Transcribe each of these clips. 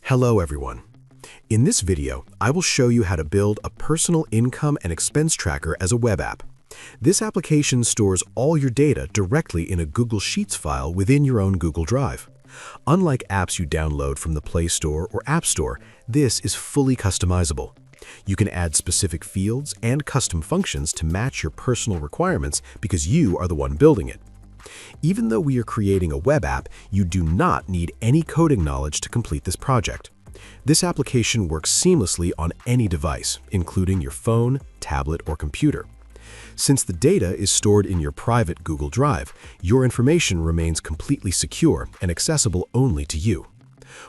Hello everyone. In this video, I will show you how to build a personal income and expense tracker as a web app. This application stores all your data directly in a Google Sheets file within your own Google Drive. Unlike apps you download from the Play Store or App Store, this is fully customizable. You can add specific fields and custom functions to match your personal requirements because you are the one building it. Even though we are creating a web app, you do not need any coding knowledge to complete this project. This application works seamlessly on any device, including your phone, tablet, or computer. Since the data is stored in your private Google Drive, your information remains completely secure and accessible only to you.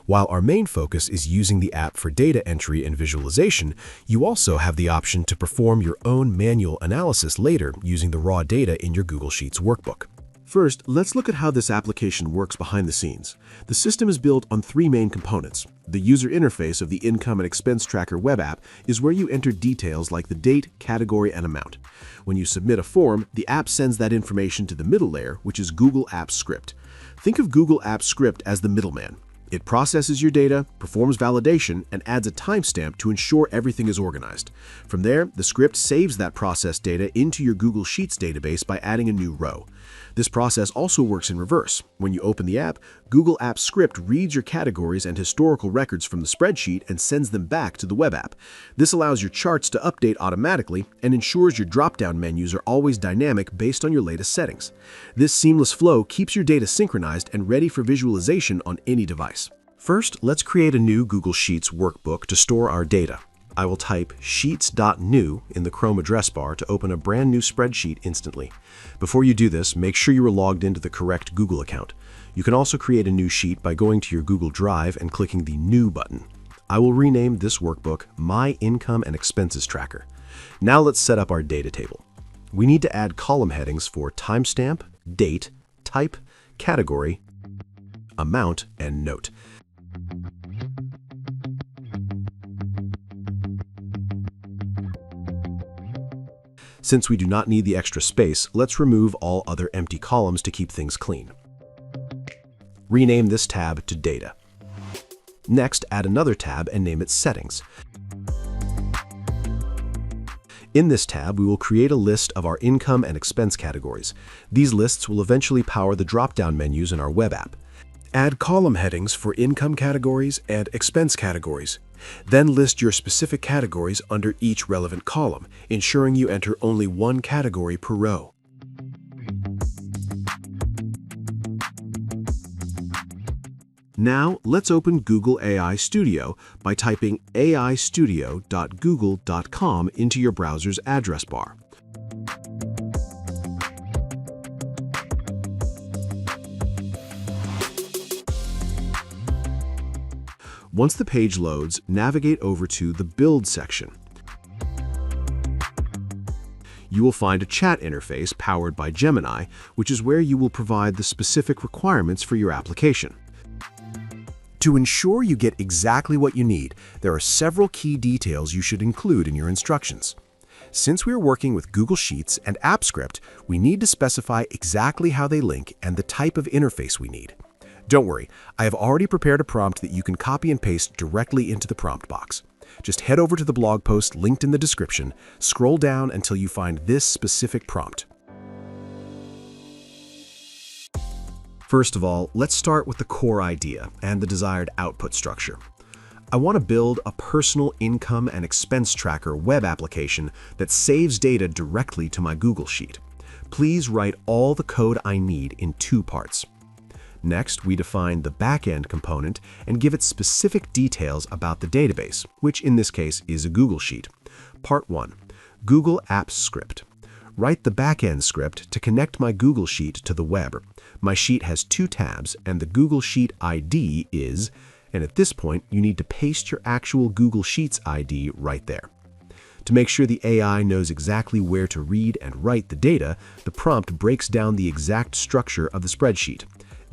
While our main focus is using the app for data entry and visualization, you also have the option to perform your own manual analysis later using the raw data in your Google Sheets workbook. First, let's look at how this application works behind the scenes. The system is built on three main components. The user interface of the Income and Expense Tracker web app is where you enter details like the date, category, and amount. When you submit a form, the app sends that information to the middle layer, which is Google Apps Script. Think of Google Apps Script as the middleman. It processes your data, performs validation, and adds a timestamp to ensure everything is organized. From there, the script saves that processed data into your Google Sheets database by adding a new row. This process also works in reverse. When you open the app, Google Apps Script reads your categories and historical records from the spreadsheet and sends them back to the web app. This allows your charts to update automatically and ensures your drop-down menus are always dynamic based on your latest settings. This seamless flow keeps your data synchronized and ready for visualization on any device. First, let's create a new Google Sheets workbook to store our data. I will type sheets.new in the Chrome address bar to open a brand new spreadsheet instantly. Before you do this, make sure you are logged into the correct Google account. You can also create a new sheet by going to your Google Drive and clicking the New button. I will rename this workbook My Income and Expenses Tracker. Now let's set up our data table. We need to add column headings for timestamp, date, type, category, amount, and note. Since we do not need the extra space, let's remove all other empty columns to keep things clean. Rename this tab to Data. Next, add another tab and name it Settings. In this tab, we will create a list of our income and expense categories. These lists will eventually power the drop-down menus in our web app. Add column headings for income categories and expense categories. Then list your specific categories under each relevant column, ensuring you enter only one category per row. Now, let's open Google AI Studio by typing aistudio.google.com into your browser's address bar. Once the page loads, navigate over to the Build section. You will find a chat interface powered by Gemini, which is where you will provide the specific requirements for your application. To ensure you get exactly what you need, there are several key details you should include in your instructions. Since we are working with Google Sheets and AppScript, we need to specify exactly how they link and the type of interface we need. Don't worry, I have already prepared a prompt that you can copy and paste directly into the prompt box. Just head over to the blog post linked in the description, scroll down until you find this specific prompt. First of all, let's start with the core idea and the desired output structure. I want to build a personal income and expense tracker web application that saves data directly to my Google Sheet. Please write all the code I need in two parts. Next, we define the backend component and give it specific details about the database, which in this case is a Google Sheet. Part 1. Google Apps Script. Write the backend script to connect my Google Sheet to the web. My sheet has two tabs, and the Google Sheet ID is, and at this point, you need to paste your actual Google Sheets ID right there. To make sure the AI knows exactly where to read and write the data, the prompt breaks down the exact structure of the spreadsheet.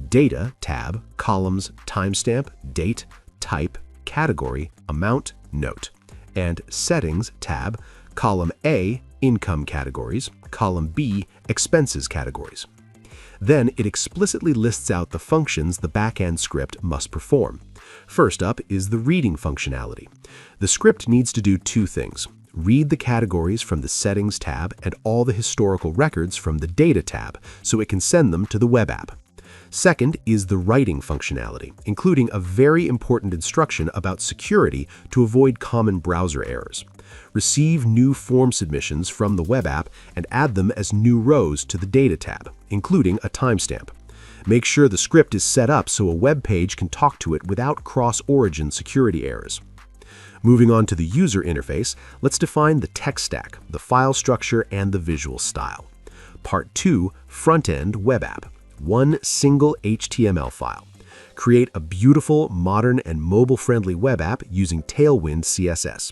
Data tab, columns, timestamp, date, type, category, amount, note. And Settings tab, column A, income categories, column B, expenses categories. Then it explicitly lists out the functions the backend script must perform. First up is the reading functionality. The script needs to do two things: read the categories from the Settings tab and all the historical records from the Data tab so it can send them to the web app. Second is the writing functionality, including a very important instruction about security to avoid common browser errors. Receive new form submissions from the web app and add them as new rows to the Data tab, including a timestamp. Make sure the script is set up so a web page can talk to it without cross-origin security errors. Moving on to the user interface, let's define the tech stack, the file structure, and the visual style. Part 2, Frontend Web App. One single HTML file. Create a beautiful, modern, and mobile-friendly web app using Tailwind CSS.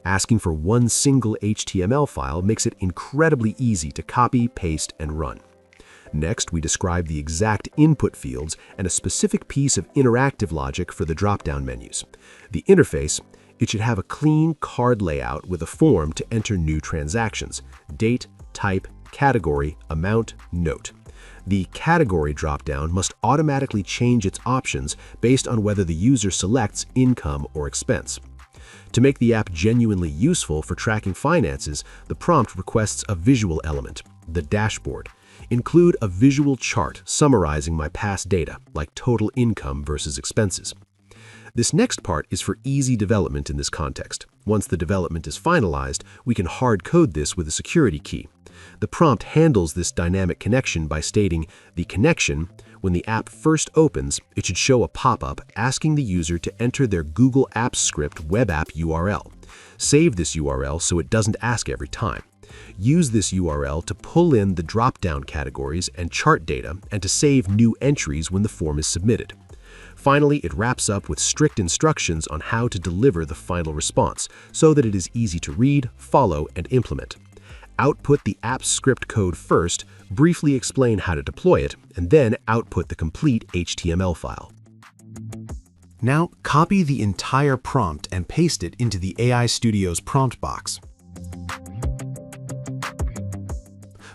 Asking for one single HTML file makes it incredibly easy to copy, paste, and run. Next, we describe the exact input fields and a specific piece of interactive logic for the drop-down menus. The interface, it should have a clean card layout with a form to enter new transactions: date, type, category, amount, note. The category dropdown must automatically change its options based on whether the user selects income or expense. To make the app genuinely useful for tracking finances, the prompt requests a visual element, the dashboard. Include a visual chart summarizing my past data, like total income versus expenses. This next part is for easy development in this context. Once the development is finalized, we can hard code this with a security key. The prompt handles this dynamic connection by stating the connection. When the app first opens, it should show a pop-up asking the user to enter their Google Apps Script web app URL. Save this URL so it doesn't ask every time. Use this URL to pull in the drop-down categories and chart data and to save new entries when the form is submitted. Finally, it wraps up with strict instructions on how to deliver the final response so that it is easy to read, follow, and implement. Output the app script code first, briefly explain how to deploy it, and then output the complete HTML file. Now, copy the entire prompt and paste it into the AI Studio's prompt box.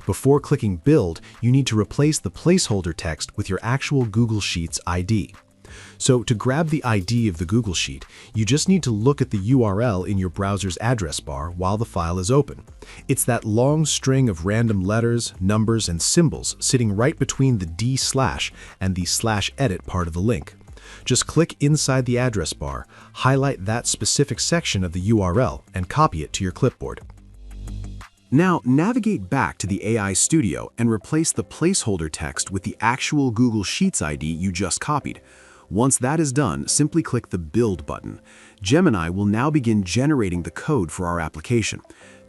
Before clicking Build, you need to replace the placeholder text with your actual Google Sheets ID. So to grab the ID of the Google Sheet, you just need to look at the URL in your browser's address bar while the file is open. It's that long string of random letters, numbers, and symbols sitting right between the d/ and the /edit part of the link. Just click inside the address bar, highlight that specific section of the URL, and copy it to your clipboard. Now, navigate back to the AI Studio and replace the placeholder text with the actual Google Sheets ID you just copied. Once that is done, simply click the Build button. Gemini will now begin generating the code for our application.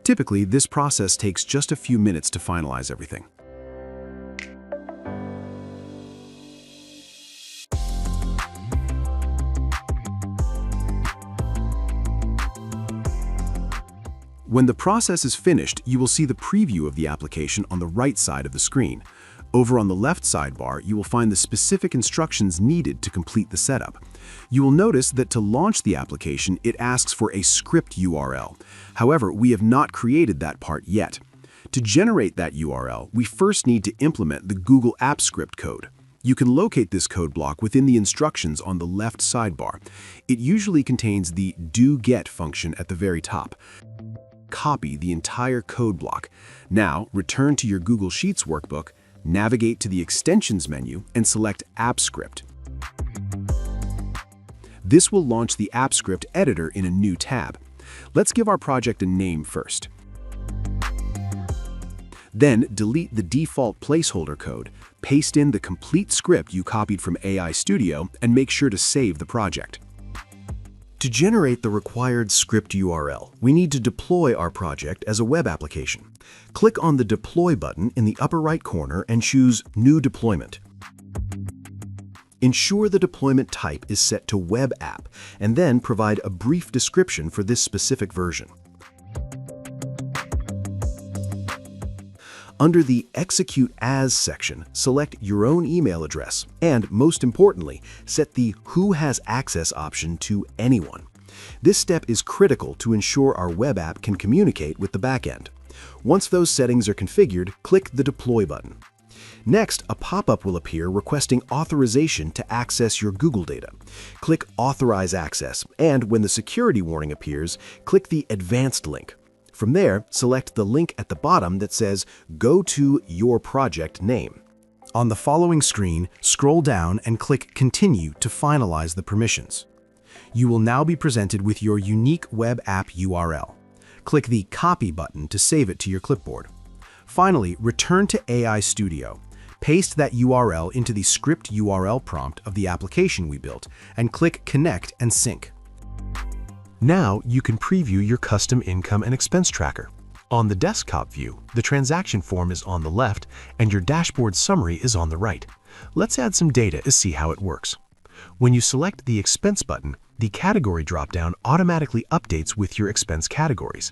Typically, this process takes just a few minutes to finalize everything. When the process is finished, you will see the preview of the application on the right side of the screen. Over on the left sidebar, you will find the specific instructions needed to complete the setup. You will notice that to launch the application, it asks for a script URL. However, we have not created that part yet. To generate that URL, we first need to implement the Google Apps Script code. You can locate this code block within the instructions on the left sidebar. It usually contains the do-get function at the very top. Copy the entire code block. Now, return to your Google Sheets workbook, navigate to the Extensions menu, and select AppScript. This will launch the AppScript editor in a new tab. Let's give our project a name first. Then delete the default placeholder code, paste in the complete script you copied from AI Studio, and make sure to save the project. To generate the required script URL, we need to deploy our project as a web application. Click on the Deploy button in the upper right corner and choose New Deployment. Ensure the deployment type is set to Web App, and then provide a brief description for this specific version. Under the Execute As section, select your own email address, and most importantly, set the Who Has Access option to Anyone. This step is critical to ensure our web app can communicate with the backend. Once those settings are configured, click the Deploy button. Next, a pop-up will appear requesting authorization to access your Google data. Click Authorize Access, and when the security warning appears, click the Advanced link. From there, select the link at the bottom that says Go to Your Project Name. On the following screen, scroll down and click Continue to finalize the permissions. You will now be presented with your unique web app URL. Click the Copy button to save it to your clipboard. Finally, return to AI Studio. Paste that URL into the script URL prompt of the application we built and click Connect and Sync. Now you can preview your custom income and expense tracker. On the desktop view, the transaction form is on the left and your dashboard summary is on the right. Let's add some data to see how it works. When you select the Expense button, the category dropdown automatically updates with your expense categories.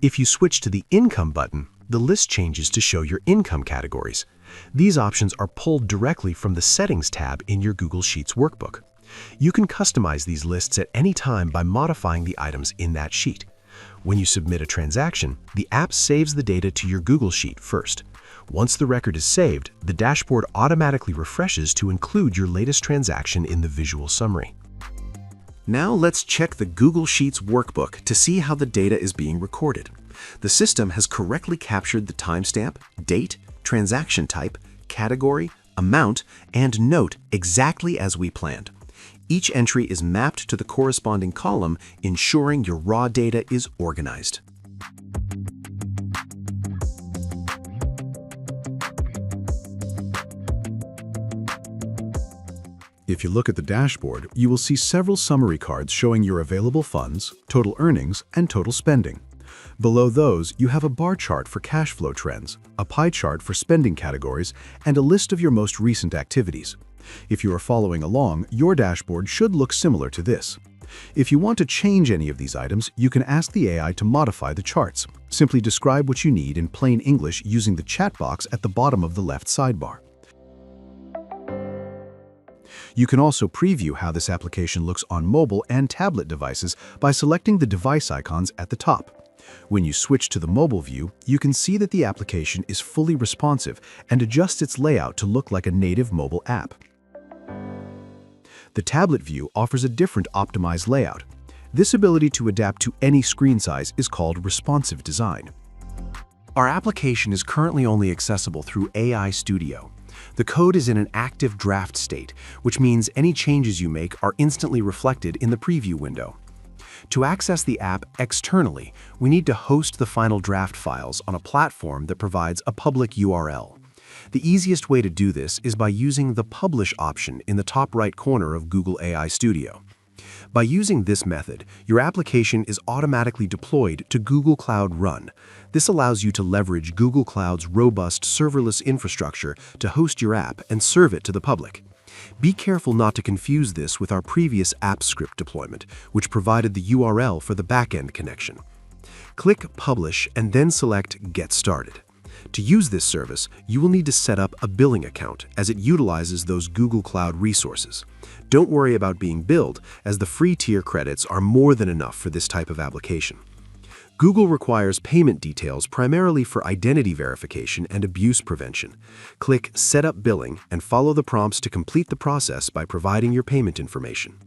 If you switch to the Income button, the list changes to show your income categories. These options are pulled directly from the Settings tab in your Google Sheets workbook. You can customize these lists at any time by modifying the items in that sheet. When you submit a transaction, the app saves the data to your Google Sheet first. Once the record is saved, the dashboard automatically refreshes to include your latest transaction in the visual summary. Now let's check the Google Sheets workbook to see how the data is being recorded. The system has correctly captured the timestamp, date, transaction type, category, amount, and note exactly as we planned. Each entry is mapped to the corresponding column, ensuring your raw data is organized. If you look at the dashboard, you will see several summary cards showing your available funds, total earnings, and total spending. Below those, you have a bar chart for cash flow trends, a pie chart for spending categories, and a list of your most recent activities. If you are following along, your dashboard should look similar to this. If you want to change any of these items, you can ask the AI to modify the charts. Simply describe what you need in plain English using the chat box at the bottom of the left sidebar. You can also preview how this application looks on mobile and tablet devices by selecting the device icons at the top. When you switch to the mobile view, you can see that the application is fully responsive and adjusts its layout to look like a native mobile app. The tablet view offers a different optimized layout. This ability to adapt to any screen size is called responsive design. Our application is currently only accessible through AI Studio. The code is in an active draft state, which means any changes you make are instantly reflected in the preview window. To access the app externally, we need to host the final draft files on a platform that provides a public URL. The easiest way to do this is by using the Publish option in the top right corner of Google AI Studio. By using this method, your application is automatically deployed to Google Cloud Run. This allows you to leverage Google Cloud's robust serverless infrastructure to host your app and serve it to the public. Be careful not to confuse this with our previous app script deployment, which provided the URL for the backend connection. Click Publish and then select Get Started. To use this service, you will need to set up a billing account as it utilizes those Google Cloud resources. Don't worry about being billed, as the free tier credits are more than enough for this type of application. Google requires payment details primarily for identity verification and abuse prevention. Click Set up Billing and follow the prompts to complete the process by providing your payment information.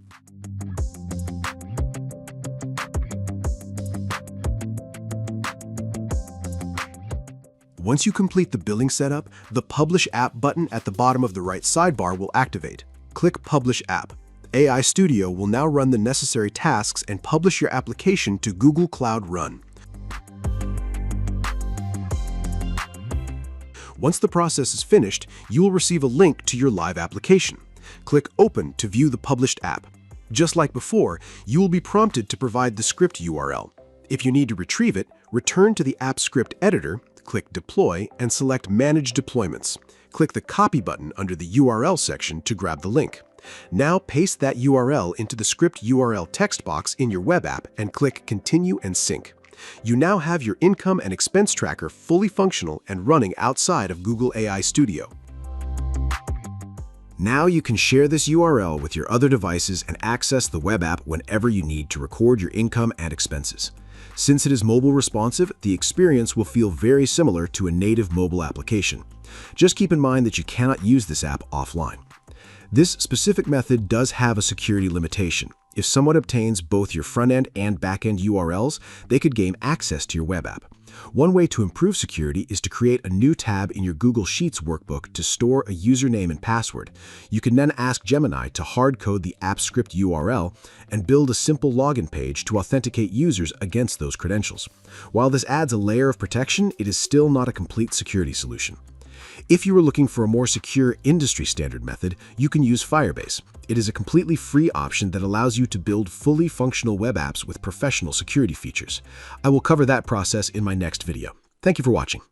Once you complete the billing setup, the Publish App button at the bottom of the right sidebar will activate. Click Publish App. AI Studio will now run the necessary tasks and publish your application to Google Cloud Run. Once the process is finished, you will receive a link to your live application. Click Open to view the published app. Just like before, you will be prompted to provide the script URL. If you need to retrieve it, return to the app script editor, click Deploy, and select Manage Deployments. Click the Copy button under the URL section to grab the link. Now paste that URL into the script URL text box in your web app and click Continue and Sync. You now have your income and expense tracker fully functional and running outside of Google AI Studio. Now you can share this URL with your other devices and access the web app whenever you need to record your income and expenses. Since it is mobile responsive, the experience will feel very similar to a native mobile application. Just keep in mind that you cannot use this app offline. This specific method does have a security limitation. If someone obtains both your front-end and back-end URLs, they could gain access to your web app. One way to improve security is to create a new tab in your Google Sheets workbook to store a username and password. You can then ask Gemini to hard-code the app script URL and build a simple login page to authenticate users against those credentials. While this adds a layer of protection, it is still not a complete security solution. If you are looking for a more secure industry-standard method, you can use Firebase. It is a completely free option that allows you to build fully functional web apps with professional security features. I will cover that process in my next video. Thank you for watching.